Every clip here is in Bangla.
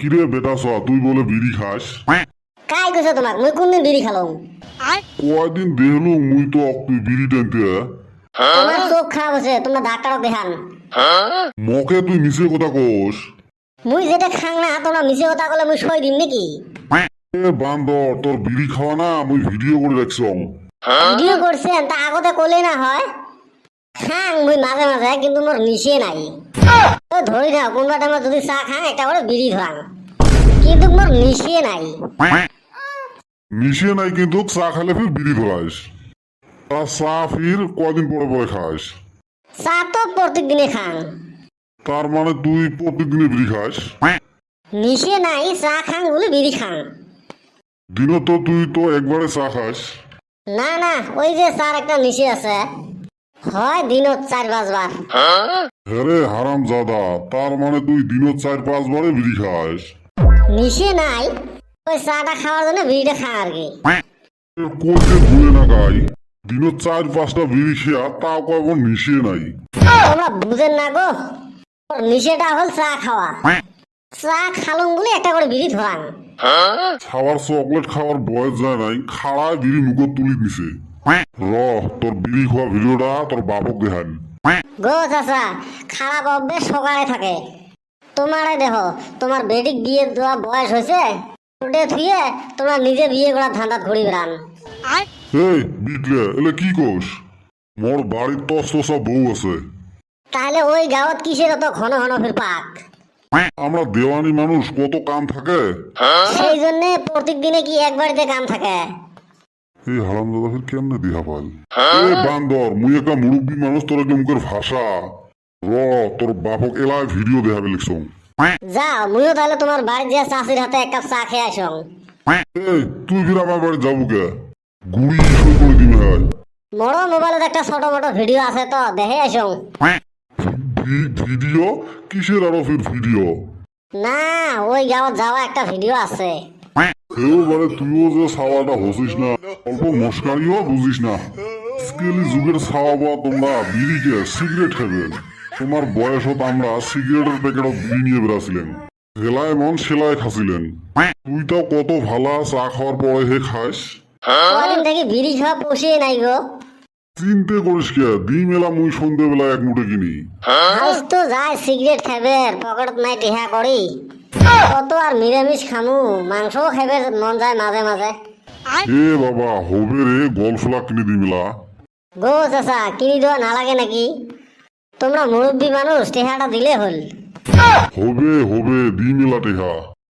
কিরে বেটা স তুই বলে বিড়ি খাস? কাই কইছে তোমাক মুই কোনদিন বিড়ি খালং? কয়দিন দেখলু মুই তো তুই বিড়ি টানতে। তোমার চোখ খারাপ হচ্ছে, তোমরা ডাক্তারক দেখান। মকে তুই মিছে কথা কোস। মুই যেটা খাং না তোমরা মিছে কথা কলে মুই সই দিম নাকি? এ বান্দর তোর বিড়ি খাওয়া না মুই ভিডিও করে রাখছং। ভিডিও করছেন তা আগতে কলে না হয়? খাং মুই মাঝে মাঝে, কিন্তু মোর নিশে নাই। ও ধরি না কোনবা টাইমে যদি চা খাং একটা করে বিড়ি ধরাং, কিন্তু মোর নিশে নাই। নিশে নাই কিন্তু চা খালে ফির বিড়ি ধরাস। তা চা ফির কদিন পরে পরে খাস? চা তো প্রত্যেক দিনে খাং। তার মানে তুই প্রতিদিনে বিড়ি খাস? নিশে নাই, চা খাং বলে বিড়ি খাং। দিনে তো তুই তো একবারে চা খাস। না না, ওই যে চার একটা নিশে আছে, হয় দিনত 4-5 বার। হ্যাঁ হারাম জাদা, তার মানে তুই দিনত 4-5 বারে বিড়ি খাস? নিশে নাই, ওই চাটা খাওয়ার জন্য বিড়িটা খাং আর কি। কোচে ভুলে না গাই, দিনত 4-5টা বিড়ি খেয়া তাও কয় নিশে নাই। তোমরা বুঝেন না গো, ওর নিশেটা হল চা খাওয়া। চা খালুম বলে একটা করে বিড়ি ধরাং। খাওয়ার চকলেট খাওয়ার বয়স যায় নাই, খাড়ায় বিড়ি মুখত তুলি দিছে। র তোর বিড়ি খাওয়া ভিডিওটা তোর বাপক দেখান। গো চাচা, খারাপ অভ্যেস সকালে থাকে। তোমারে দেখো, তোমার বেটিক বিয়ে দেওয়া বয়স হয়েছে, ওটা থুয়ে তোমরা নিজে বিয়ে করার ধান্দাত ঘুরি বেড়ান। এই বিটলে এলে কি কোস? মোর বাড়ির তসা বউ আছে। তাহলে ওই গাঁৱত কিসের অত ঘন ঘন ফির পাক? আমরা দেওয়ানি মানুষ, কত কাম থাকে। সেই জন্য প্রত্যেক দিনে কি এক বাড়িতে কাম থাকে? এই হারাম দাদা ফির কেমনে দিহা পাল? এ বান্দর, মুই একটা মুরব্বী মানুষ, তোর একটা মুখের ভাষা। র তোর বাপক এলায় ভিডিও দেখাবে লিখছং। যাও, মুইও তাহলে তোমার বাড়ি যে চাষির হাতে এক কাপ চা খেয়ে আসং। এই তুই ফির আমার বাড়ি যাবো কে? গুড়ি সই করে দিবে হয়। মোড়ো মোবাইলত একটা ছোট মোটো ভিডিও আছে তো, দেখে আসং। ভিডিও কিসের আরো ফির ভিডিও? না, ওই গাঁৱত যাওয়া একটা ভিডিও আছে। এও মানে তুইও যে ছাওয়াটা হসিস না, অল্প মস্কারিও বুঝিস না। স্কেলি যুগের ছাওয়া তোমরা বিড়িকে সিগারেট খাবেন। তোমার বয়সত আমরা সিগারেটের প্যাকেটত বিড়ি নিয়ে বেড়াছিলেন, হেলায় মন সেলাই খাছিলেন। তুই তো কত ভালা চা খাওয়ার পরে হে খাস। কদিন থেকে বিড়ি খাওয়া পুষিয়ে নাই গো। চিন্তে করিস কে, দিন মেলা মুই সন্ধ্যেবেলা এক মুঠে কিনি। হাউস তো যায় সিগারেট খাবে, পকেটত নাই টিহা করি। কত আর নিরামিষ খামু, মাংসও খাবে মন যায় মাঝে মাঝে। এ বাবা হবে রে, গলফলা কিনে দিবিলা। গো চাচা, কিনি দেওয়া না লাগে নাকি? তোমরা মুরব্বী মানুষ, টেহাটা দিলে হল। হবে হবে দিন মেলা টেহা।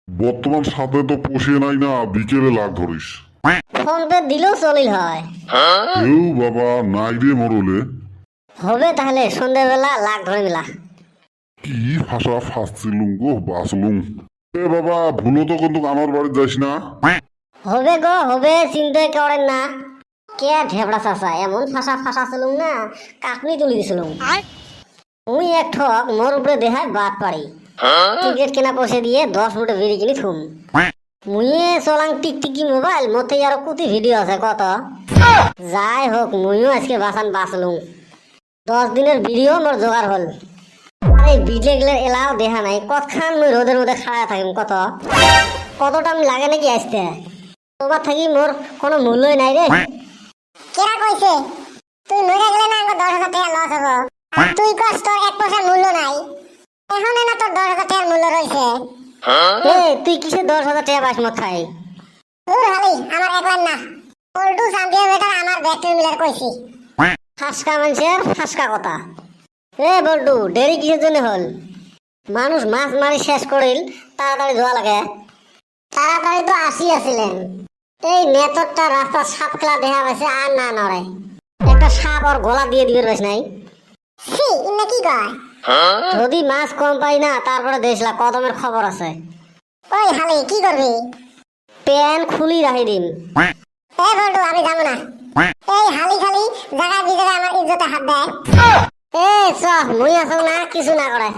বর্তমান সাথে তো পোষে নাই না, বিকেলে লাগ ধরিস। ফোন পে দিলেও চলিল হয়। এও বাবা নাই রে মরলে। হবে তাহলে সন্ধ্যেবেলা লাগ ধরে মিলা। কি ভাষা ফাঁসছিলুম গো, বাঁচলুম। এ বাবা ভুলো তো কিন্তু আমার বাড়ি যাইস না। হবে গো হবে, চিন্তা করেন না। কে ঢেবড়া চাচা, এমন ফাঁসা ফাঁসা ছিলুম না, কাকনি তুলি দিছিলুম। মুই এক ঠক মোর উপরে দেহায় বাদ পারি। টিকিট কেনা পয়সা দিয়ে 10 ফুটে বিড়ি কিনি থুম। মুইয়ে চলাং টিকটিকি মোবাইল, মতে আরো কুতি ভিডিও আছে কত। যাই হোক, মুইও আজকে বাঁচান বাঁচলুম। 10 দিনের ভিডিও মোর জোগাড় হল। আরে বিজে গেলে এলাও দেখা নাই, কতখান মুই রোদের মধ্যে খাড়া থাকিম কত। কতটা আমি লাগে নাকি আসতে? তোমার থাকি মোর কোনো মূল্যই নাই রে। কেরা কইছে তুই মরে গেলে না আমার 10,000 টাকা লস হবো, আর তুই কস তোর 1 পয়সা মূল্য নাই। এখন না তোর 10,000 টাকার মূল্য রয়েছে। তুই কিসে 10,000 টাকা পাস মত খাই? দূর হলি আমার একবার না, পল্টু শান্তি বেটার আমার ব্যাটারি মিলার কইছি। ফাঁসকা মানুষের ফাঁসকা কথা। বল্টু, দেরি কিসের জন্য হল? মানুষ মাছ মারি শেষ করিল, তাড়াতাড়ি ধোয়া লাগে। তাড়াতাড়ি তো আসি আসিলেন। এই নেতরটা রাস্তা সাপ খেলা দেখা পাইছে আর না নড়ে। একটা সাপ ওর গলা দিয়ে দিবে পাইছ নাই? সি ইন্না কি কয়? যদি মাছ কম পাই না, তারপরে দেশলা কদমের খবর আছে। ওই হালি কি করবি? প্যান খুলি রাখি দিম। এ বল্টু আমি যাবো না। এই হালি খালি জায়গা বিজারে আমার ইজ্জতে হাত দেয়। চ মুই আছো না, কিছু না করে।